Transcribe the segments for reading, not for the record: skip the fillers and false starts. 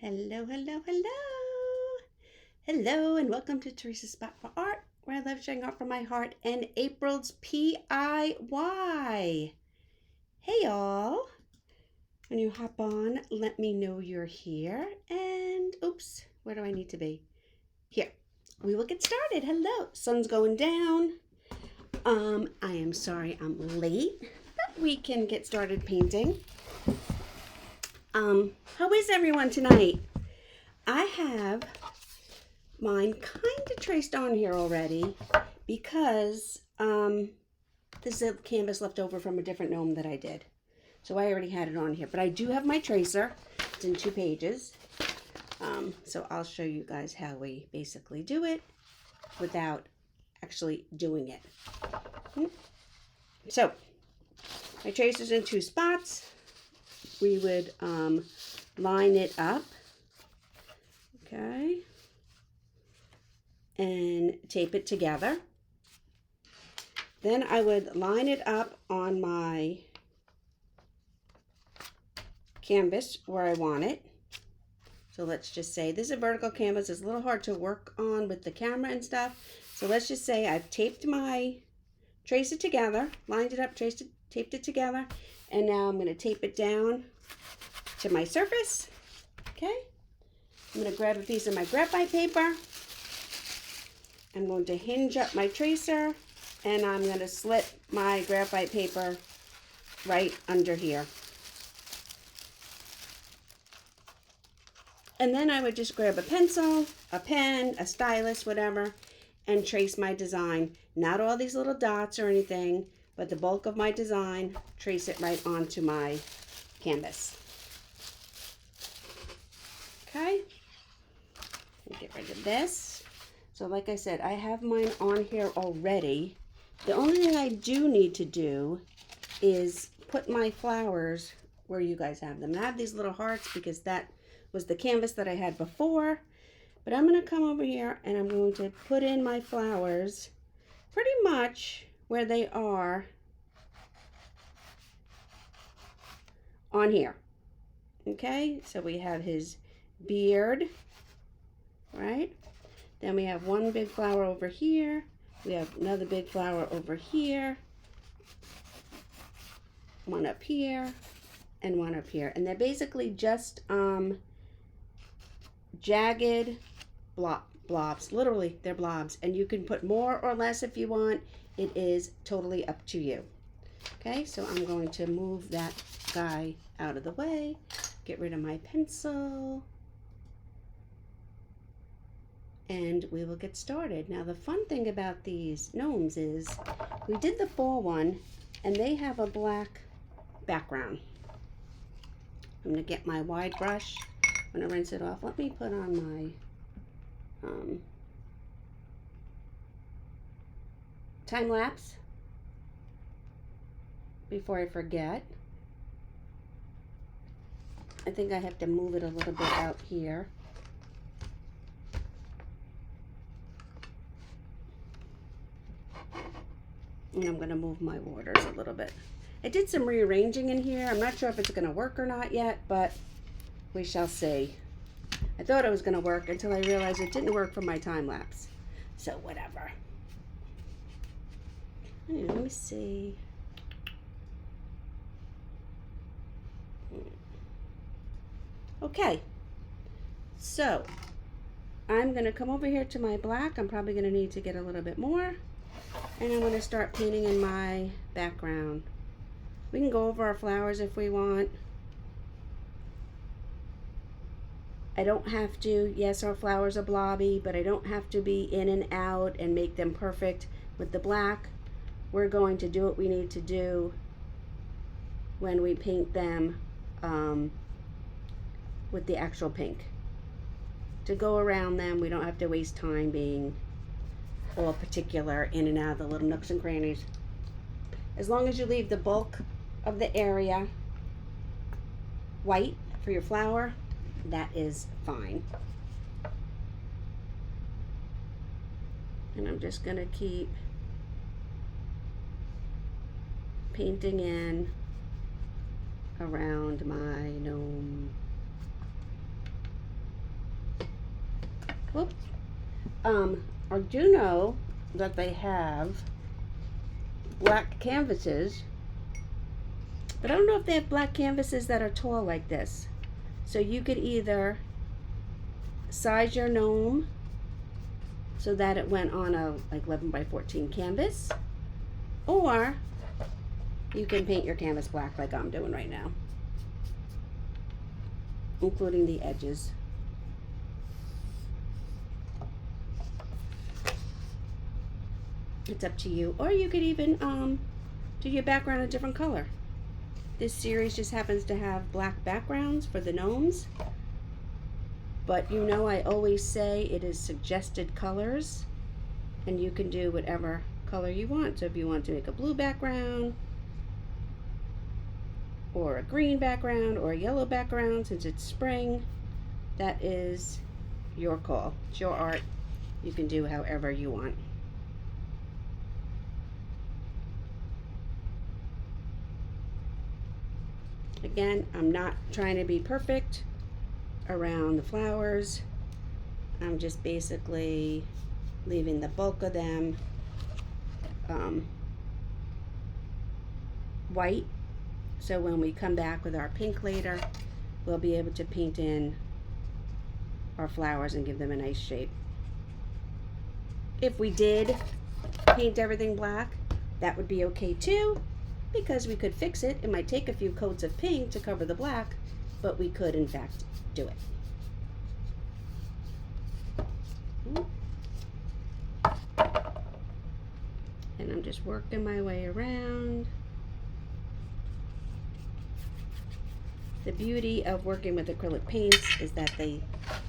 Hello, hello, hello. Hello, and welcome to Teresa's Spot for Art, where I love showing art from my heart and April's PIY. Hey, y'all. When you hop on, let me know you're here. And, oops, where do I need to be? Here. We will get started. Hello. Sun's going down. I am sorry I'm late, but we can get started painting. How is everyone tonight? I have mine kind of traced on here already because this is a canvas left over from a different gnome that I did. So I already had it on here, but I do have my tracer. It's in 2 pages. So I'll show you guys how we basically do it without actually doing it. So my tracer's in 2 spots. We would line it up, okay, and tape it together. Then I would line it up on my canvas where I want it. So let's just say this is a vertical canvas. It's a little hard to work on with the camera and stuff. So let's just say I've taped my tracer together, lined it up, taped it together, and now I'm going to tape it down to my surface. Okay, I'm going to grab a piece of my graphite paper. I'm going to hinge up my tracer, and I'm going to slit my graphite paper right under here. And then I would just grab a pencil, a pen, a stylus, whatever, and trace my design. Not all these little dots or anything, but the bulk of my design, trace it right onto my canvas. Okay, get rid of this. So like I said, I have mine on here already. The only thing I do need to do is put my flowers where you guys have them. I have these little hearts because that was the canvas that I had before. But I'm going to come over here and I'm going to put in my flowers pretty much where they are on here. Okay, so we have his beard, right? Then we have one big flower over here. We have another big flower over here. One up here and one up here. And they're basically just jagged blobs. Literally, they're blobs. And you can put more or less if you want. It is totally up to you. Okay, so I'm going to move that guy out of the way. Get rid of my pencil. And we will get started. Now the fun thing about these gnomes is we did the fall one and they have a black background. I'm going to get my wide brush. I'm going to rinse it off. Let me put on my time lapse before I forget. I think I have to move it a little bit out here. And I'm going to move my waters a little bit. I did some rearranging in here. I'm not sure if it's going to work or not yet, but we shall see. I thought it was going to work until I realized it didn't work for my time lapse. So whatever. Let me see. Okay. So I'm going to come over here to my black. I'm probably going to need to get a little bit more. And I'm going to start painting in my background. We can go over our flowers if we want. I don't have to, yes, our flowers are blobby, but I don't have to be in and out and make them perfect with the black. We're going to do what we need to do when we paint them with the actual pink. To go around them, we don't have to waste time being all particular in and out of the little nooks and crannies. As long as you leave the bulk of the area white for your flower, that is fine. And I'm just going to keep painting in around my gnome. I do know that they have black canvases, but I don't know if they have black canvases that are tall like this. So you could either size your gnome so that it went on a like 11 by 14 canvas, or you can paint your canvas black like I'm doing right now, including the edges. It's up to you. Or you could even do your background a different color. This series just happens to have black backgrounds for the gnomes, but you know I always say it is suggested colors, and you can do whatever color you want. So if you want to make a blue background, or a green background, or a yellow background, since it's spring, that is your call. It's your art. You can do however you want. Again, I'm not trying to be perfect around the flowers. I'm just basically leaving the bulk of them white, so when we come back with our pink later, we'll be able to paint in our flowers and give them a nice shape. If we did paint everything black, that would be okay too, because we could fix it. It might take a few coats of pink to cover the black, but we could in fact do it. And I'm just working my way around. The beauty of working with acrylic paints is that they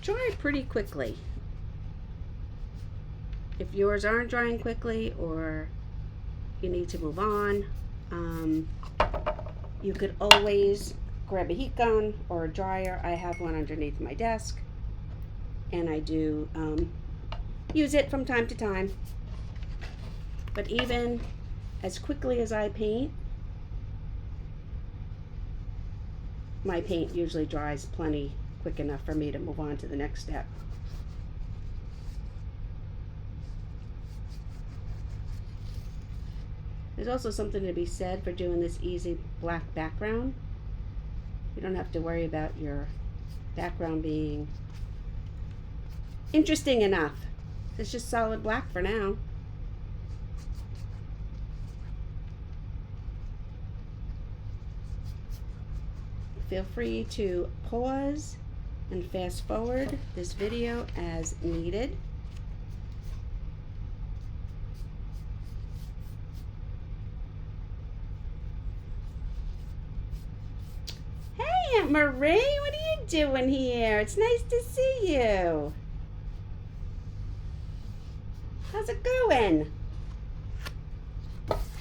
dry pretty quickly. If yours aren't drying quickly or you need to move on, you could always grab a heat gun or a dryer. I have one underneath my desk, and I do use it from time to time. But even as quickly as I paint, my paint usually dries plenty quick enough for me to move on to the next step. There's also something to be said for doing this easy black background. You don't have to worry about your background being interesting enough. It's just solid black for now. Feel free to pause and fast forward this video as needed. Hey, Aunt Marie, what are you doing here? It's nice to see you. How's it going?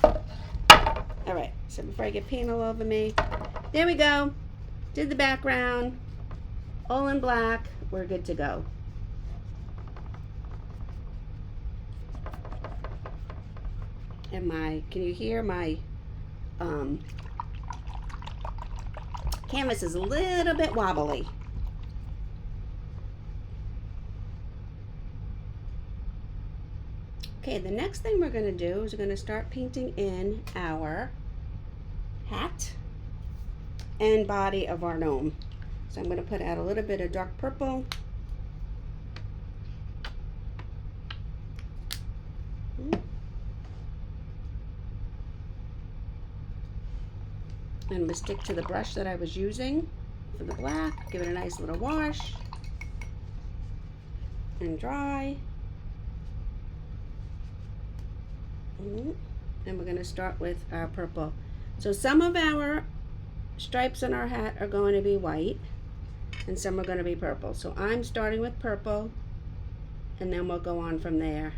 All right, so before I get paint all over me, there we go. Did the background, all in black. We're good to go. And can you hear my canvas is a little bit wobbly. Okay, the next thing we're going to do is we're going to start painting in our hat and body of our gnome. So I'm going to put out a little bit of dark purple. And I'm going to stick to the brush that I was using for the black. Give it a nice little wash and dry. And we're going to start with our purple. So some of our stripes on our hat are going to be white and some are going to be purple. So I'm starting with purple, and then we'll go on from there,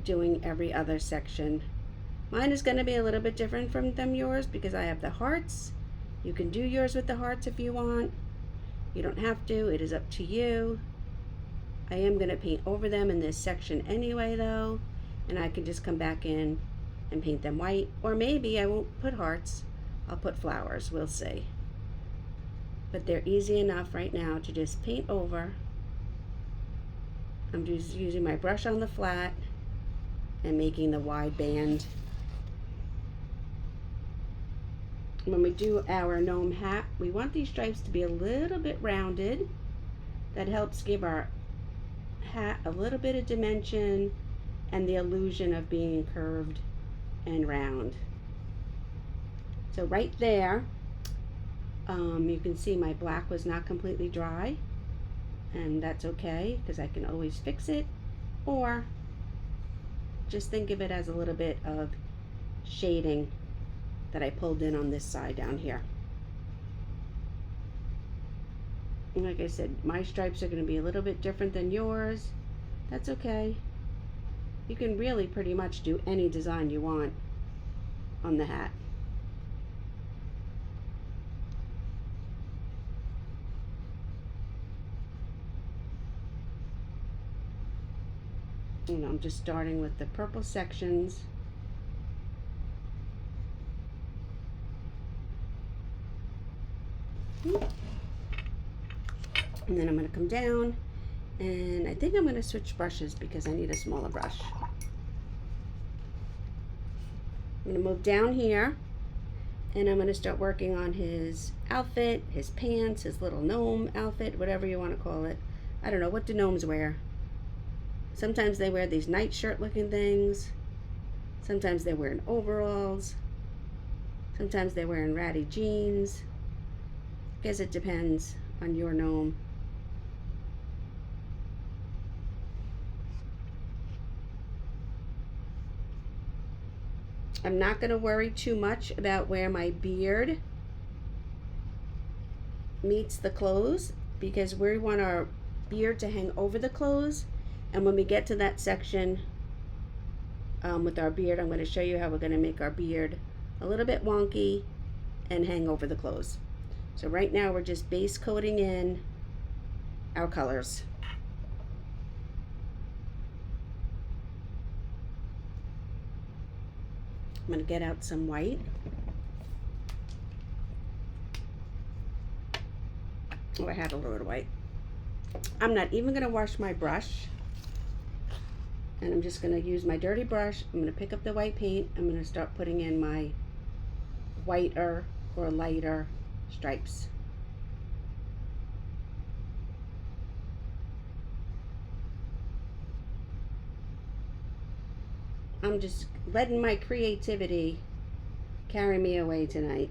doing every other section. Mine is going to be a little bit different from yours because I have the hearts. You can do yours with the hearts if you want. You don't have to. It is up to you. I am going to paint over them in this section anyway though, and I can just come back in and paint them white, or maybe I won't put hearts. I'll put flowers, we'll see. But they're easy enough right now to just paint over I'm just using my brush on the flat and making the wide band. When we do our gnome hat, we want these stripes to be a little bit rounded. That helps give our hat a little bit of dimension and the illusion of being curved and round. So right there, you can see my black was not completely dry, and that's okay because I can always fix it, or just think of it as a little bit of shading that I pulled in on this side down here. And like I said, my stripes are going to be a little bit different than yours. That's okay. You can really pretty much do any design you want on the hat. And I'm just starting with the purple sections. And then I'm going to come down, and I think I'm going to switch brushes because I need a smaller brush. I'm going to move down here, and I'm going to start working on his outfit, his pants, his little gnome outfit, whatever you want to call it. I don't know, what do gnomes wear? Sometimes they wear these nightshirt looking things. Sometimes they're wearing overalls. Sometimes they're wearing ratty jeans. I guess it depends on your gnome. I'm not going to worry too much about where my beard meets the clothes because we want our beard to hang over the clothes. And when we get to that section with our beard, I'm going to show you how we're going to make our beard a little bit wonky and hang over the clothes. So right now we're just base coating in our colors. I'm going to get out some white. Oh, I had a little white. I'm not even going to wash my brush. And I'm just going to use my dirty brush. I'm going to pick up the white paint. I'm going to start putting in my whiter or lighter stripes. I'm just letting my creativity carry me away tonight.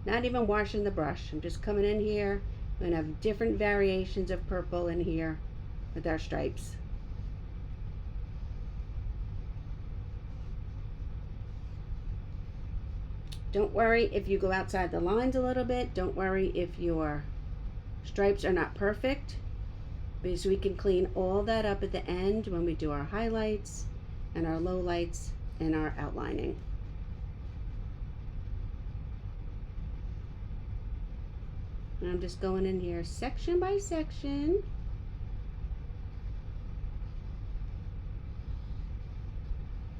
Not even washing the brush. I'm just coming in here. I'm going to have different variations of purple in here with our stripes. Don't worry if you go outside the lines a little bit. Don't worry if your stripes are not perfect, because we can clean all that up at the end when we do our highlights and our lowlights and our outlining. And I'm just going in here section by section.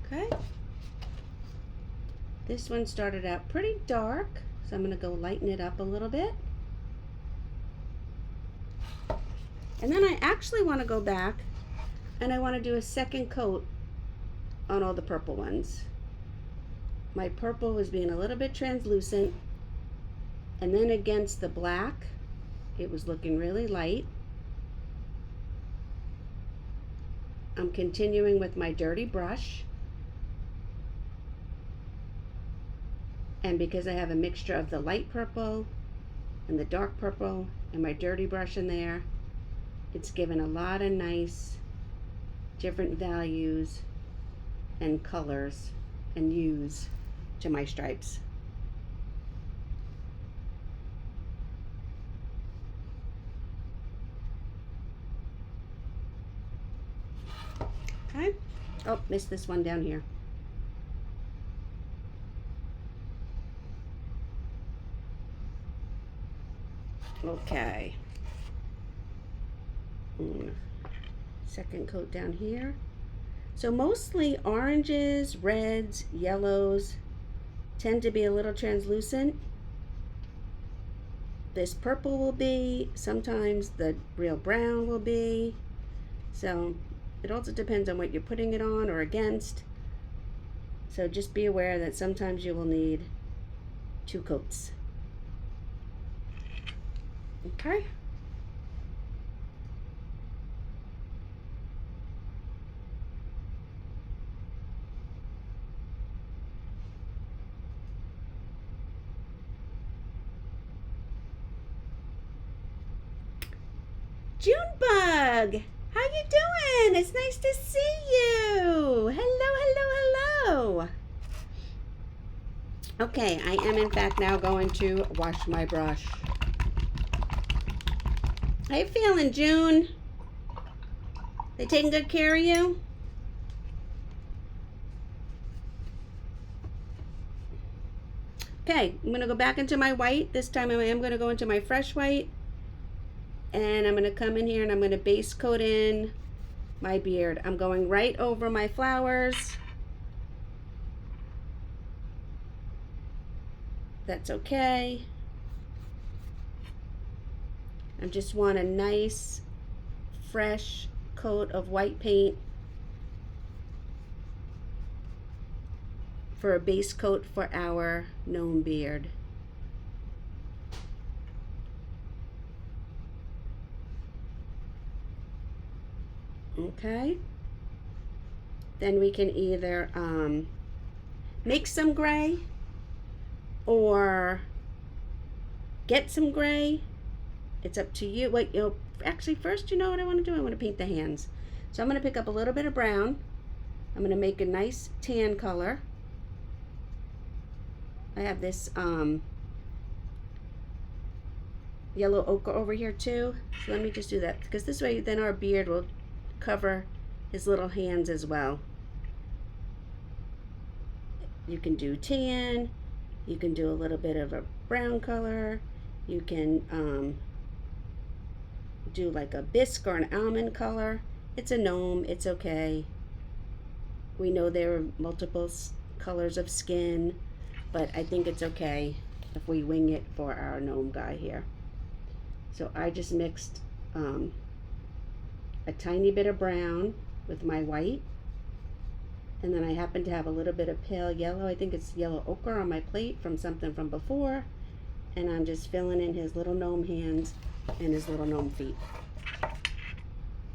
Okay. This one started out pretty dark, so I'm going to go lighten it up a little bit. And then I actually want to go back and I want to do a second coat on all the purple ones. My purple was being a little bit translucent, and then against the black it was looking really light. I'm continuing with my dirty brush, and because I have a mixture of the light purple and the dark purple and my dirty brush in there, it's given a lot of nice different values and colors and hues to my stripes. Okay. Oh, missed this one down here. Okay. Second coat down here. So mostly oranges, reds, yellows tend to be a little translucent. This purple will be, sometimes the real brown will be. So It also depends on what you're putting it on or against. So just be aware that sometimes you will need 2 coats. Okay. Junebug, how you doing? It's nice to see you. Hello, hello, hello. Okay, I am in fact now going to wash my brush. How you feeling, June? They taking good care of you? Okay, I'm going to go back into my white. This time I am going to go into my fresh white. And I'm going to come in here and I'm going to base coat in my beard. I'm going right over my flowers. That's okay. I just want a nice, fresh coat of white paint for a base coat for our gnome beard. Okay, then we can either make some gray or get some gray. It's up to you. Wait, actually first, you know what I want to do? I want to paint the hands. So I'm going to pick up a little bit of brown. I'm going to make a nice tan color. I have this yellow ochre over here too. So let me just do that, because this way then our beard will cover his little hands as well. You can do tan, you can do a little bit of a brown color, you can do like a bisque or an almond color. It's a gnome, it's okay. We know there are multiple colors of skin, but I think it's okay if we wing it for our gnome guy here. So I just mixed a tiny bit of brown with my white, and then I happen to have a little bit of pale yellow. I think it's yellow ochre on my plate from something from before, and I'm just filling in his little gnome hands and his little gnome feet.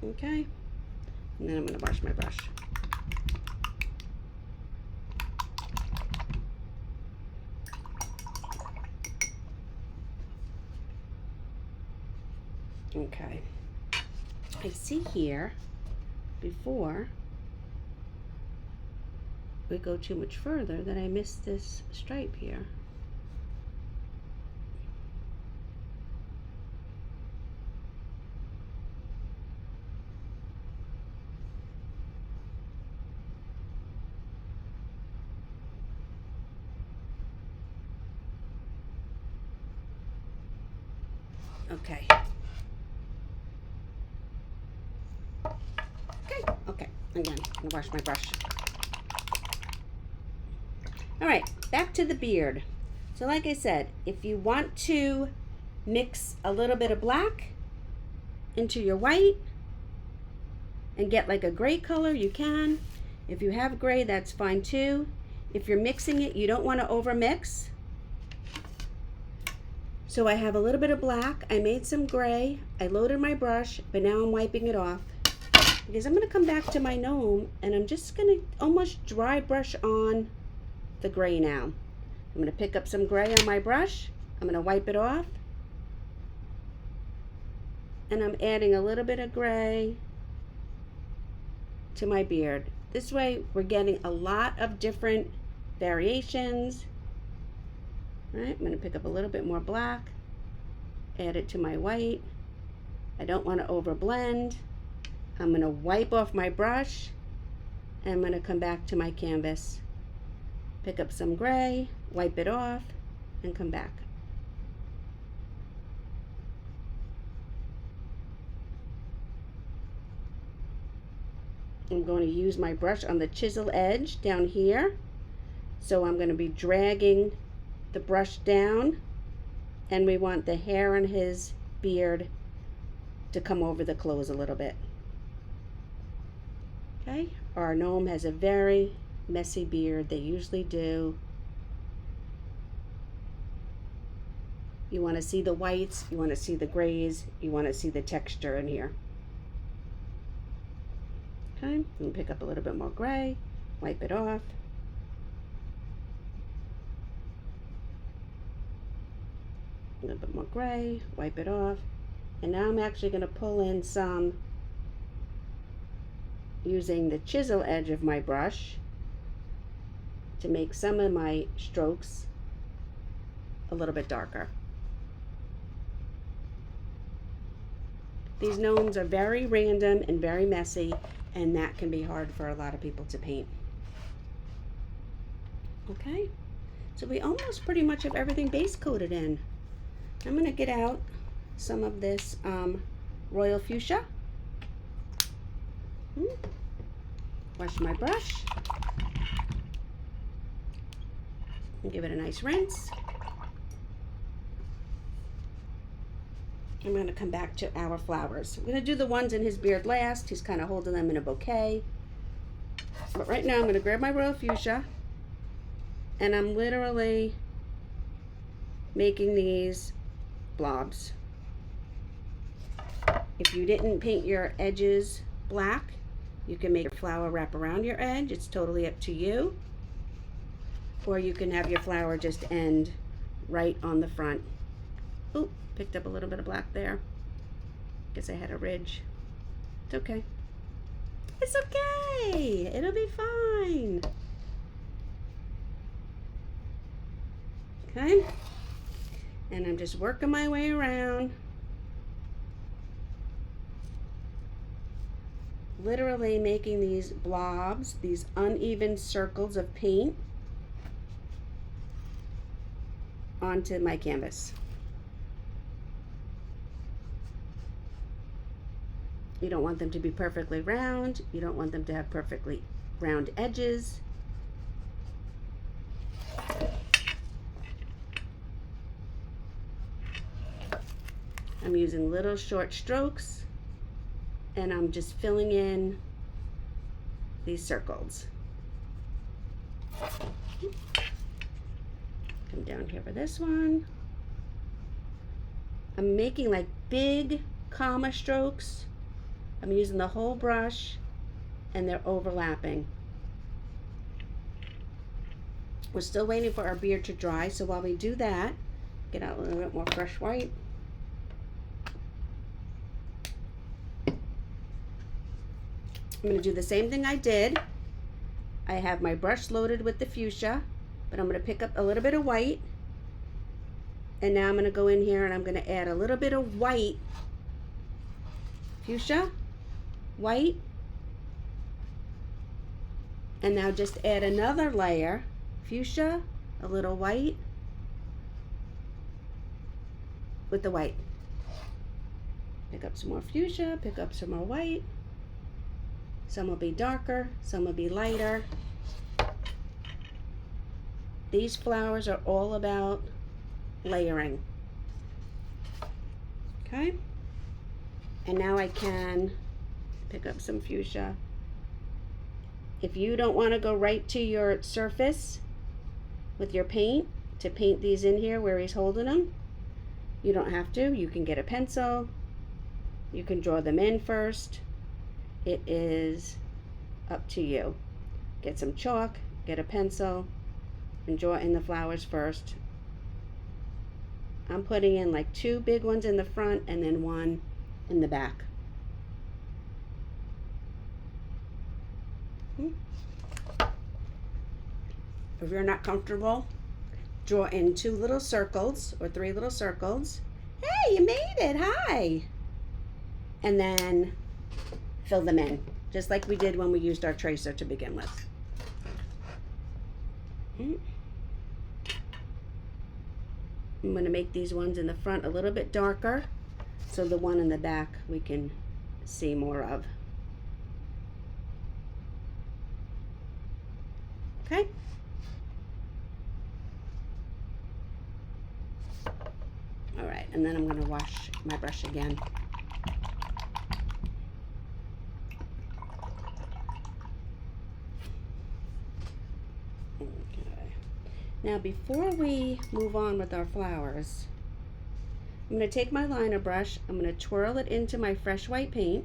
Okay, and then I'm going to wash my brush. Okay, I see here, before we go too much further, that I missed this stripe here. Okay. Okay, again, I'm gonna wash my brush. All right, back to the beard. So like I said, if you want to mix a little bit of black into your white and get like a gray color, you can. If you have gray, that's fine too. If you're mixing it, you don't want to over mix. So I have a little bit of black, I made some gray, I loaded my brush, but now I'm wiping it off, because I'm going to come back to my gnome and I'm just going to almost dry brush on the gray now. I'm going to pick up some gray on my brush, I'm going to wipe it off, and I'm adding a little bit of gray to my beard. This way we're getting a lot of different variations. Right, I'm going to pick up a little bit more black, add it to my white. I don't want to over blend. I'm going to wipe off my brush, and I'm going to come back to my canvas, pick up some gray, wipe it off, and come back. I'm going to use my brush on the chisel edge down here. So I'm going to be dragging the brush down, and we want the hair on his beard to come over the clothes a little bit. Okay, our gnome has a very messy beard. They usually do. You want to see the whites, you want to see the grays, you want to see the texture in here. Okay, and pick up a little bit more gray, wipe it off. A little bit more gray, wipe it off. And now I'm actually going to pull in some using the chisel edge of my brush to make some of my strokes a little bit darker. These gnomes are very random and very messy, and that can be hard for a lot of people to paint. Okay, so we almost pretty much have everything base coated in. I'm going to get out some of this royal fuchsia. Wash my brush and give it a nice rinse. I'm going to come back to our flowers. I'm going to do the ones in his beard last. He's kind of holding them in a bouquet. But right now I'm going to grab my royal fuchsia and I'm literally making these blobs. If you didn't paint your edges black, you can make your flower wrap around your edge. It's totally up to you. Or you can have your flower just end right on the front. Oop, picked up a little bit of black there. Guess I had a ridge. It's okay. It's okay. It'll be fine. Okay. And I'm just working my way around. Literally making these blobs, these uneven circles of paint onto my canvas. You don't want them to be perfectly round. You don't want them to have perfectly round edges. I'm using little short strokes and I'm just filling in these circles. Come down here for this one. I'm making like big comma strokes. I'm using the whole brush and they're overlapping. We're still waiting for our beard to dry, so while we do that, get out a little bit more fresh white. I'm going to do the same thing I did. I have my brush loaded with the fuchsia, but I'm going to pick up a little bit of white. And now I'm going to go in here and I'm going to add a little bit of white. Fuchsia, white. And now just add another layer. Fuchsia, a little white with the white. Pick up some more fuchsia, pick up some more white. Some will be darker, some will be lighter. These flowers are all about layering. Okay? And now I can pick up some fuchsia. If you don't want to go right to your surface with your paint to paint these in here where he's holding them, you don't have to. You can get a pencil. You can draw them in first. It is up to you. Get some chalk, get a pencil, and draw in the flowers first. I'm putting in like 2 big ones in the front and then 1 in the back. If you're not comfortable, draw in 2 little circles or 3 little circles. Hey, you made it, hi! And then fill them in, just like we did when we used our tracer to begin with. I'm going to make these ones in the front a little bit darker, so the one in the back we can see more of. Okay? All right, and then I'm going to wash my brush again. Now before we move on with our flowers, I'm going to take my liner brush, I'm going to twirl it into my fresh white paint,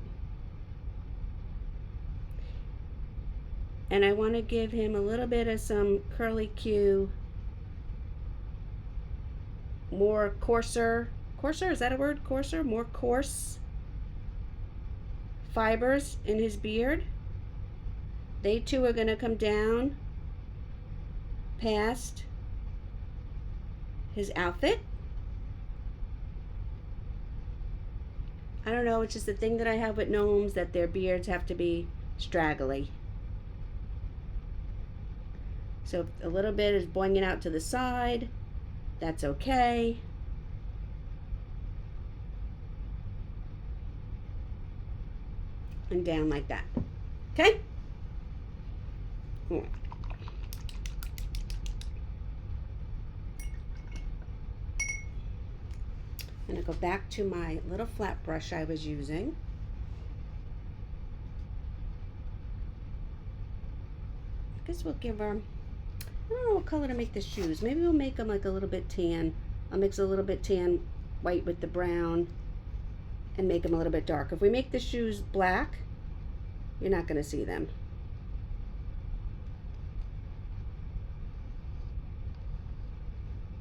and I want to give him a little bit of some curly Q, more coarser, is that a word? Coarser? More coarse fibers in his beard. They too are going to come down past his outfit. I don't know, it's just the thing that I have with gnomes, that their beards have to be straggly. So if a little bit is boinging out to the side, that's okay. And down like that. Okay? All right. I'm going to go back to my little flat brush I was using. I guess we'll give her, I don't know what color to make the shoes. Maybe we'll make them like a little bit tan. I'll mix a little bit tan white with the brown and make them a little bit dark. If we make the shoes black, you're not going to see them.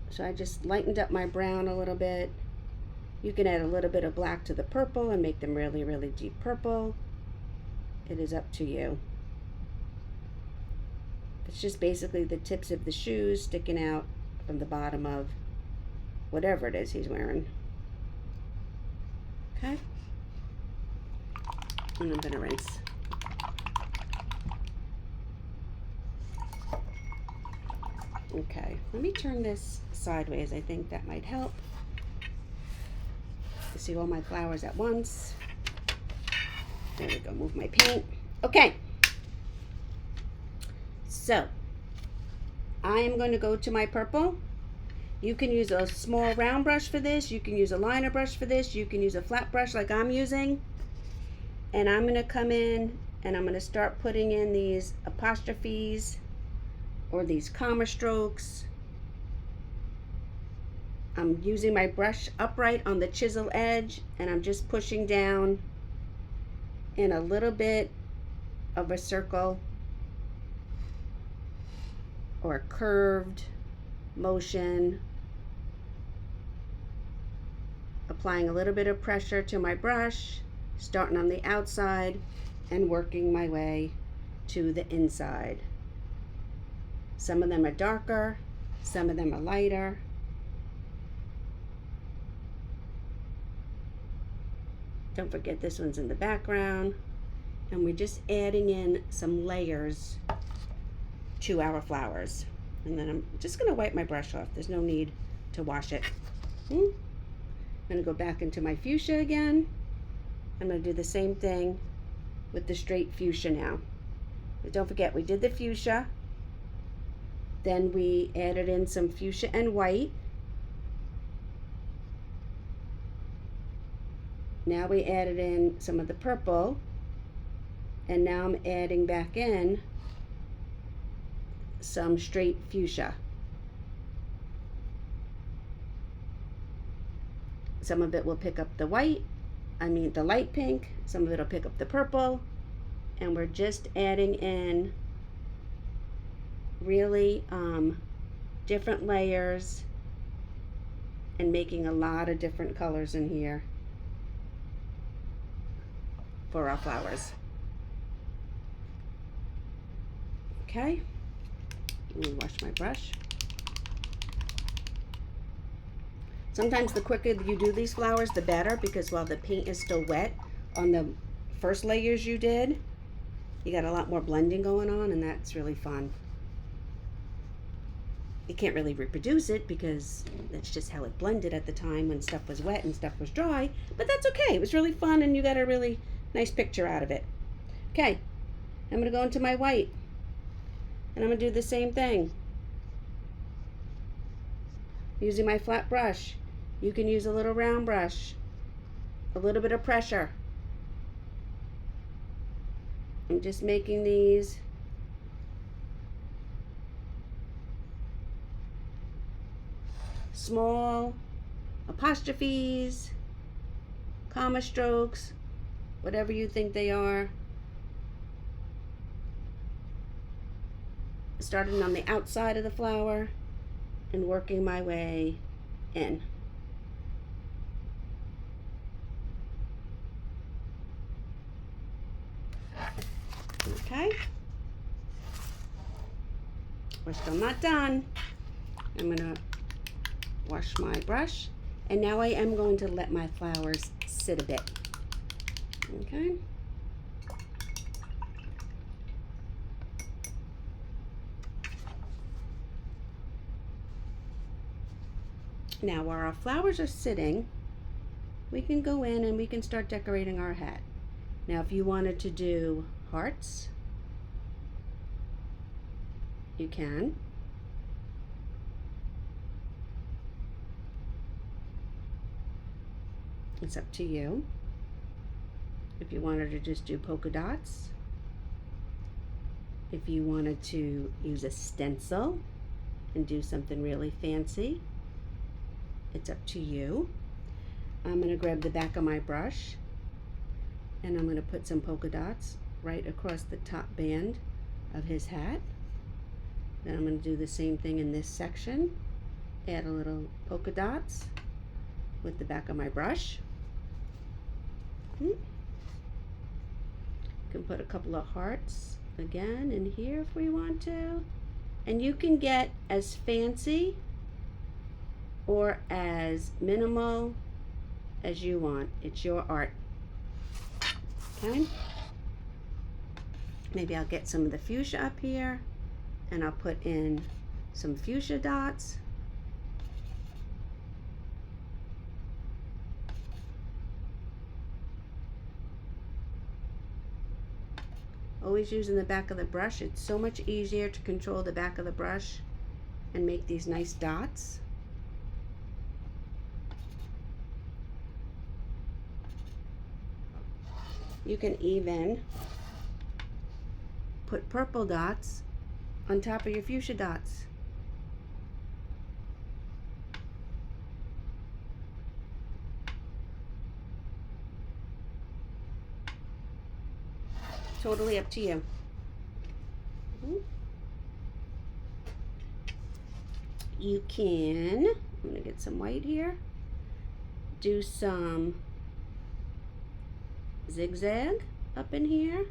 So I just lightened up my brown a little bit. You can add a little bit of black to the purple and make them really, really deep purple. It is up to you. It's just basically the tips of the shoes sticking out from the bottom of whatever it is he's wearing. Okay? And I'm going to rinse. Okay, let me turn this sideways. I think that might help to see all my flowers at once. There we go, move my paint. Okay, so I am going to go to my purple. You can use a small round brush for this. You can use a liner brush for this. You can use a flat brush like I'm using. And I'm going to come in and I'm going to start putting in these apostrophes or these comma strokes. I'm using my brush upright on the chisel edge and I'm just pushing down in a little bit of a circle or a curved motion, applying a little bit of pressure to my brush, starting on the outside and working my way to the inside. Some of them are darker, some of them are lighter. Don't forget this one's in the background. And we're just adding in some layers to our flowers. And then I'm just going to wipe my brush off. There's no need to wash it. I'm going to go back into my fuchsia again. I'm going to do the same thing with the straight fuchsia now. But don't forget, we did the fuchsia. Then we added in some fuchsia and white. Now we added in some of the purple. And now I'm adding back in some straight fuchsia. Some of it will pick up the white, the light pink. Some of it will pick up the purple. And we're just adding in really different layers and making a lot of different colors in here for our flowers. Okay, let me wash my brush. Sometimes the quicker you do these flowers, the better, because while the paint is still wet on the first layers you did, you got a lot more blending going on, and that's really fun. You can't really reproduce it because that's just how it blended at the time when stuff was wet and stuff was dry, but that's okay. It was really fun and you got a really nice picture out of it. Okay, I'm going to go into my white and I'm going to do the same thing. Using my flat brush. You can use a little round brush. A little bit of pressure. I'm just making these small apostrophes, comma strokes, whatever you think they are. Starting on the outside of the flower and working my way in. Okay. We're still not done. I'm gonna wash my brush, and now I am going to let my flowers sit a bit. Okay. Now while our flowers are sitting, we can go in and we can start decorating our hat. Now if you wanted to do hearts, you can. It's up to you. If you wanted to just do polka dots, if you wanted to use a stencil and do something really fancy, it's up to you. I'm going to grab the back of my brush and I'm going to put some polka dots right across the top band of his hat. Then I'm going to do the same thing in this section. Add a little polka dots with the back of my brush. You can put a couple of hearts again in here if we want to. And you can get as fancy or as minimal as you want. It's your art. Okay? Maybe I'll get some of the fuchsia up here and I'll put in some fuchsia dots. Always using the back of the brush. It's so much easier to control the back of the brush and make these nice dots. You can even put purple dots on top of your fuchsia dots. Totally up to you. You can, I'm gonna get some white here, do some zigzag up in here.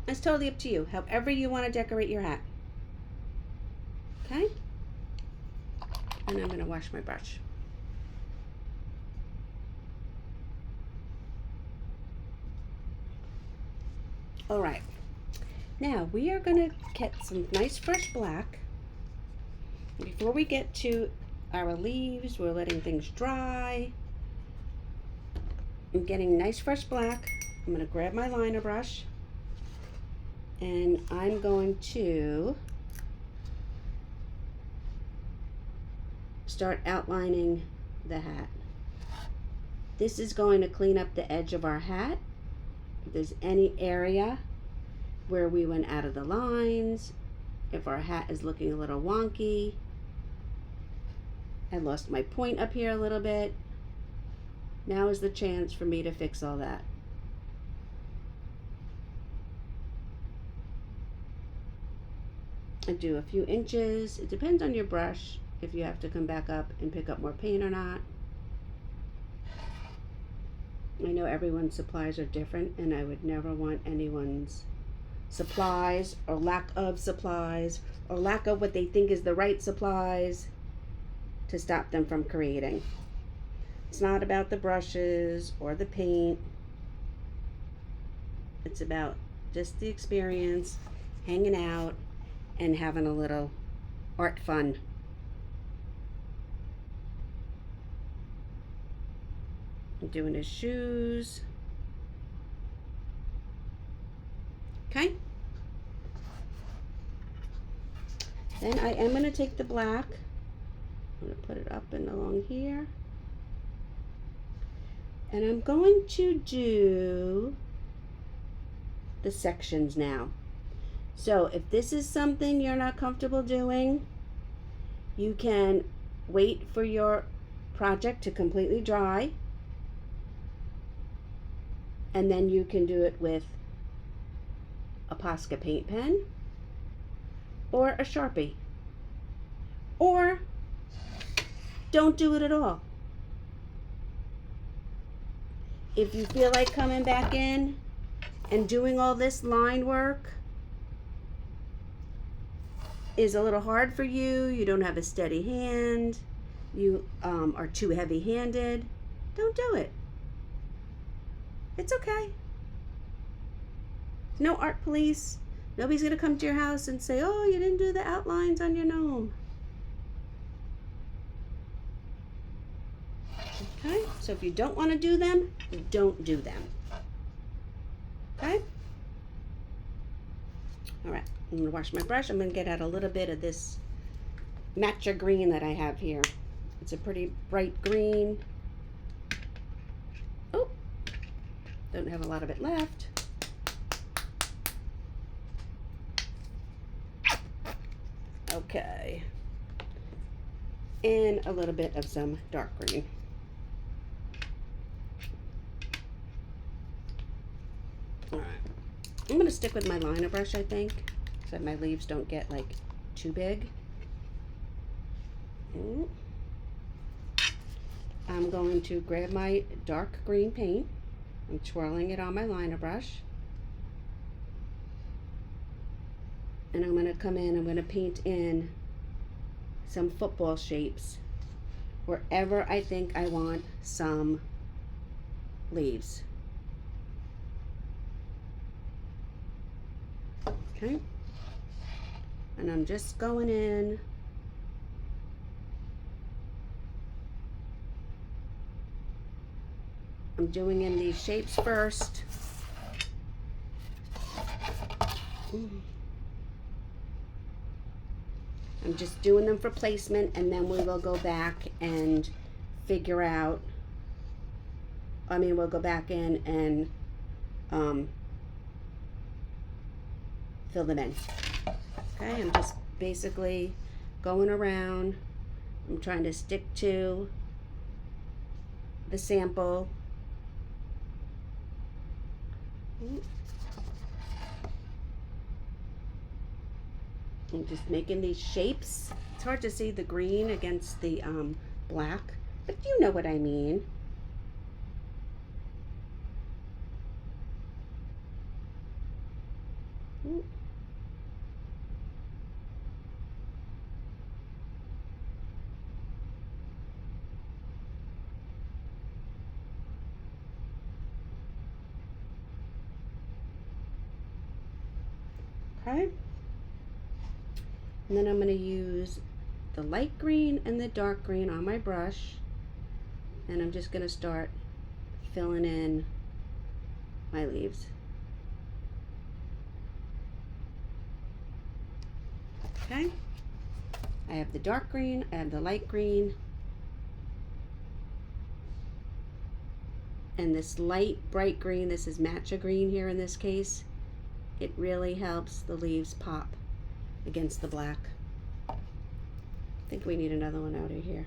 It's totally up to you, however you want to decorate your hat. Okay? And I'm going to wash my brush. All right. Now we are going to get some nice fresh black. Before we get to our leaves, we're letting things dry. I'm getting nice fresh black. I'm going to grab my liner brush and I'm going to start outlining the hat. This is going to clean up the edge of our hat. If there's any area where we went out of the lines, if our hat is looking a little wonky, I lost my point up here a little bit. Now is the chance for me to fix all that. I do a few inches. It depends on your brush if you have to come back up and pick up more paint or not. I know everyone's supplies are different and I would never want anyone's supplies or lack of supplies or lack of what they think is the right supplies to stop them from creating. It's not about the brushes or the paint. It's about just the experience, hanging out, and having a little art fun. I'm doing his shoes. Okay. Then I am going to take the black. I'm going to put it up and along here. And I'm going to do the sections now. So if this is something you're not comfortable doing, you can wait for your project to completely dry, and then you can do it with a Posca paint pen or a Sharpie, or don't do it at all. If you feel like coming back in and doing all this line work is a little hard for you, you don't have a steady hand, you are too heavy-handed, don't do it. It's okay. No art police. Nobody's gonna come to your house and say, oh, you didn't do the outlines on your gnome. Okay, so if you don't want to do them, don't do them. Okay? All right, I'm gonna wash my brush. I'm gonna get out a little bit of this matcha green that I have here. It's a pretty bright green. Oh, don't have a lot of it left. Okay. And a little bit of some dark green. All right. I'm going to stick with my liner brush, I think, so that my leaves don't get like too big. I'm going to grab my dark green paint. I'm twirling it on my liner brush. And I'm going to come in, I'm going to paint in some football shapes wherever I think I want some leaves. Okay. And I'm just going in. I'm doing in these shapes first. I'm just doing them for placement, and then we will go back and figure out, we'll go back in and fill them in. Okay, I'm just basically going around. I'm trying to stick to the sample. I'm just making these shapes. It's hard to see the green against the black, but you know what I mean. Okay. And then I'm going to use the light green and the dark green on my brush, and I'm just going to start filling in my leaves. Okay, I have the dark green, I have the light green, and this light bright green, this is matcha green here in this case. It really helps the leaves pop against the black. I think we need another one out of here.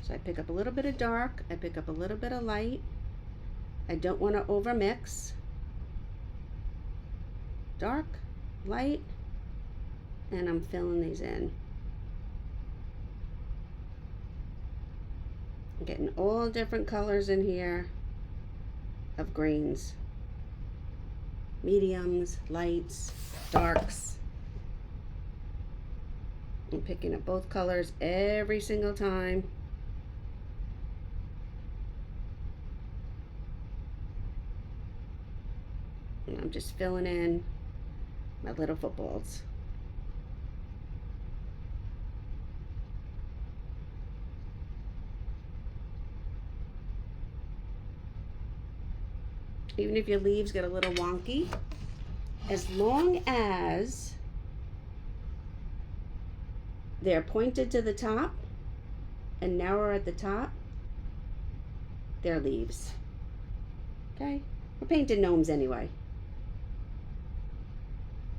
So I pick up a little bit of dark, I pick up a little bit of light. I don't want to over mix. Dark, light, and I'm filling these in. I'm getting all different colors in here of greens. Mediums, lights, darks. I'm picking up both colors every single time. And I'm just filling in my little footballs. Even if your leaves get a little wonky, as long as they're pointed to the top and narrower at the top, they're leaves. Okay? We're painting gnomes anyway.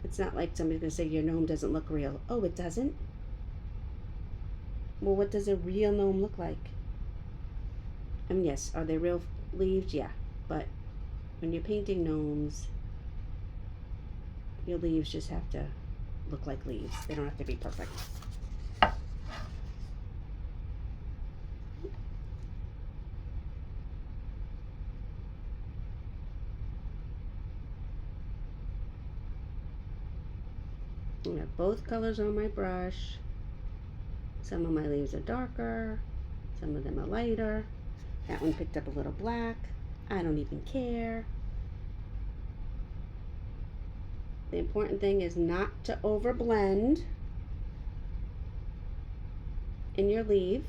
It's not like somebody's going to say your gnome doesn't look real. Oh, it doesn't? Well, what does a real gnome look like? Yes, are they real leaves? Yeah, but when you're painting gnomes, your leaves just have to look like leaves. They don't have to be perfect. I have both colors on my brush. Some of my leaves are darker, some of them are lighter. That one picked up a little black. I don't even care. The important thing is not to overblend in your leaf.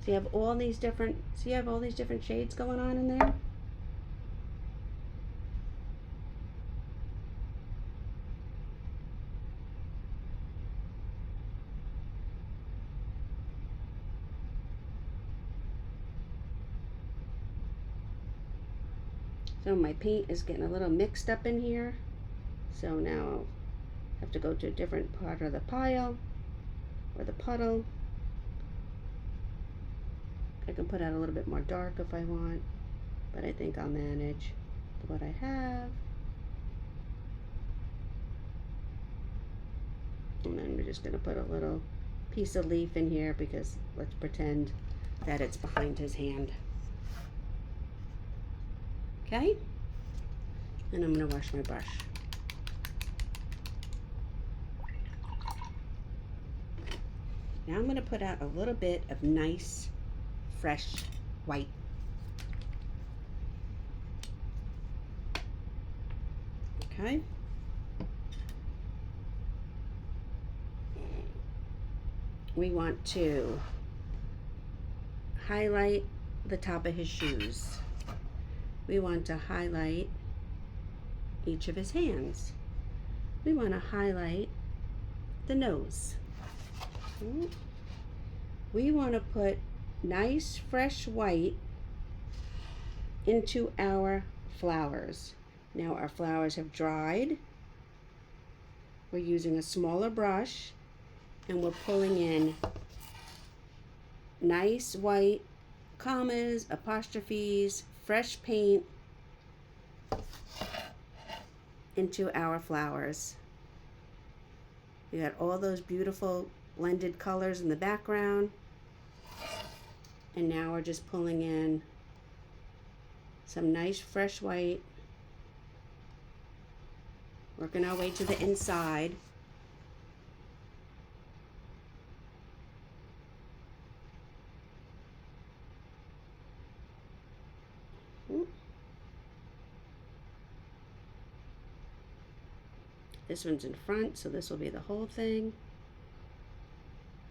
So you have all these different, shades going on in there. So my paint is getting a little mixed up in here. So now I'll have to go to a different part of the pile or the puddle. I can put out a little bit more dark if I want, but I think I'll manage what I have. And then we're just going to put a little piece of leaf in here because let's pretend that it's behind his hand. Okay? And I'm going to wash my brush. Now I'm going to put out a little bit of nice, fresh white. Okay? We want to highlight the top of his shoes. We want to highlight each of his hands. We want to highlight the nose. We want to put nice fresh white into our flowers. Now our flowers have dried. We're using a smaller brush and we're pulling in nice white commas, apostrophes, fresh paint into our flowers. We got all those beautiful blended colors in the background. And now we're just pulling in some nice fresh white. Working our way to the inside. This one's in front, so this will be the whole thing.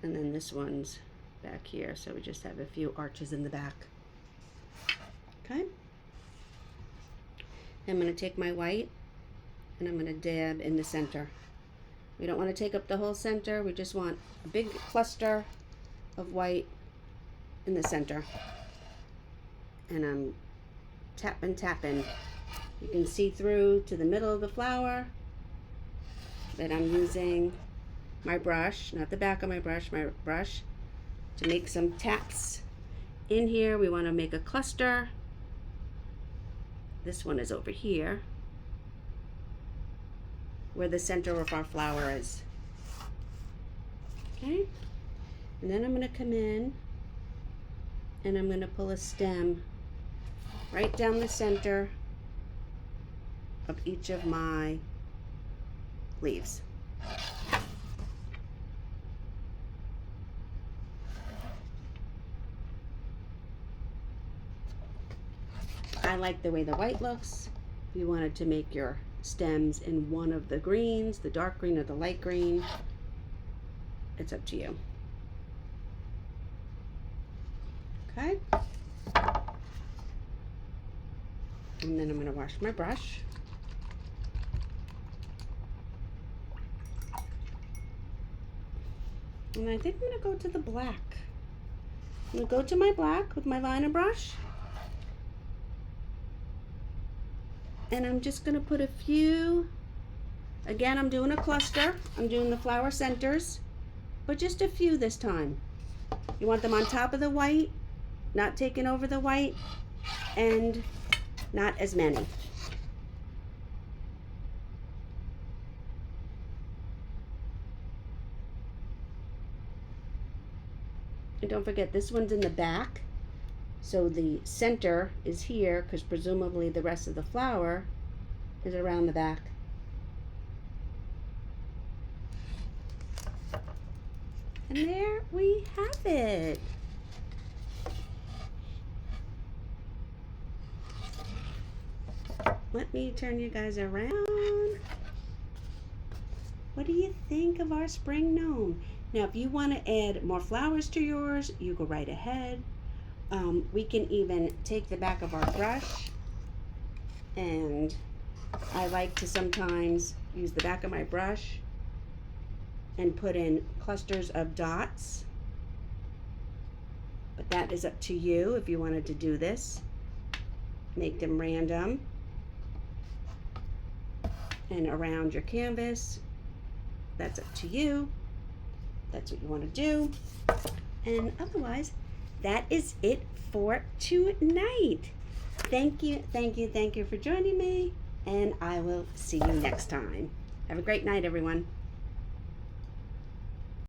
And then this one's back here, so we just have a few arches in the back. Okay. I'm going to take my white and I'm going to dab in the center. We don't want to take up the whole center. We just want a big cluster of white in the center. And I'm tapping. You can see through to the middle of the flower that I'm using my brush, not the back of my brush to make some taps in here. We want to make a cluster. This one is over here where the center of our flower is. Okay, and then I'm going to come in and I'm going to pull a stem right down the center of each of my leaves. I like the way the white looks. If you wanted to make your stems in one of the greens, the dark green or the light green, it's up to you. Okay. And then I'm going to wash my brush. And I think I'm going to go to the black. I'm going to go to my black with my liner brush. And I'm just going to put a few, again, I'm doing a cluster. I'm doing the flower centers, but just a few this time. You want them on top of the white, not taking over the white, and not as many. And don't forget, this one's in the back, so the center is here because presumably the rest of the flower is around the back. And there we have it. Let me turn you guys around. What do you think of our spring gnome? Now, if you want to add more flowers to yours, you go right ahead. We can even take the back of our brush, and I like to sometimes use the back of my brush and put in clusters of dots. But that is up to you if you wanted to do this. Make them random and around your canvas. That's up to you. That's what you want to do. And otherwise, that is it for tonight. Thank you for joining me, and I will see you next time. Have a great night, everyone.